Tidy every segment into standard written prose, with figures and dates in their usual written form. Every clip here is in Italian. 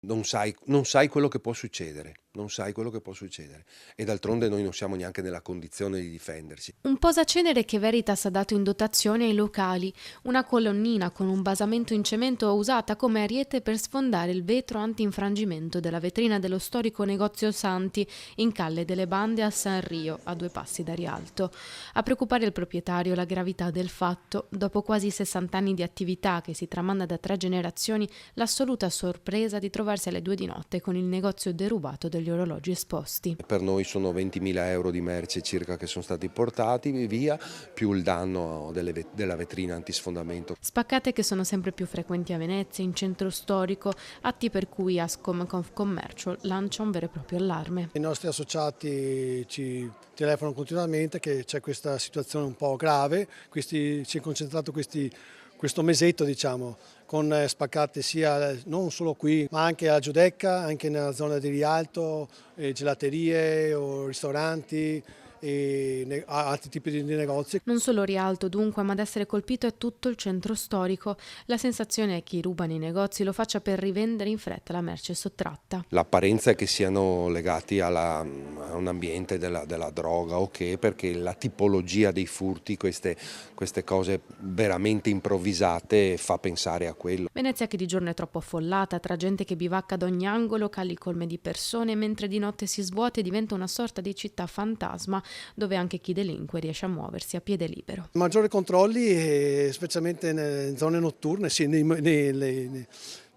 Non sai quello che può succedere, non sai quello che può succedere. E d'altronde noi non siamo neanche nella condizione di difenderci. Un posacenere che Veritas ha dato in dotazione ai locali, una colonnina con un basamento in cemento usata come ariete per sfondare il vetro anti-infrangimento della vetrina dello storico negozio Santi in Calle delle Bande a San Rio, a 2 passi da Rialto. A preoccupare il proprietario la gravità del fatto, dopo quasi 60 anni di attività che si tramanda da 3 generazioni, l'assoluta sorpresa di trovarsi alle 2 di notte con il negozio derubato degli orologi esposti. Per noi sono 20.000 euro di merce circa che sono stati portati via, più il danno della vetrina antisfondamento. Spaccate che sono sempre più frequenti a Venezia, in centro storico, atti per cui Ascom Confcommercio lancia un vero e proprio allarme. I nostri associati ci telefonano continuamente che c'è questa situazione un po' grave, si è concentrato questo mesetto diciamo, con spaccate sia non solo qui ma anche a Giudecca, anche nella zona di Rialto, gelaterie o ristoranti e altri tipi di negozi. Non solo Rialto dunque, ma ad essere colpito è tutto il centro storico. La sensazione è che chi ruba nei negozi lo faccia per rivendere in fretta la merce sottratta. L'apparenza è che siano legati a un ambiente della droga o che, perché la tipologia dei furti, queste cose veramente improvvisate, fa pensare a quello. Venezia che di giorno è troppo affollata, tra gente che bivacca ad ogni angolo, cali colme di persone, mentre di notte si svuota e diventa una sorta di città fantasma, dove anche chi delinque riesce a muoversi a piede libero. Maggiori controlli, specialmente nelle zone notturne, sì, nei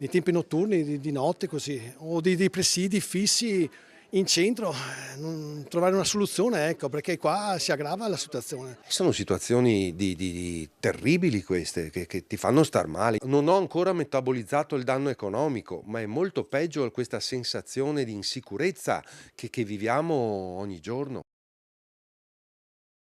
tempi notturni, di notte così, o dei presidi fissi in centro, trovare una soluzione, ecco, perché qua si aggrava la situazione. Sono situazioni terribili queste, che ti fanno star male. Non ho ancora metabolizzato il danno economico, ma è molto peggio questa sensazione di insicurezza che viviamo ogni giorno.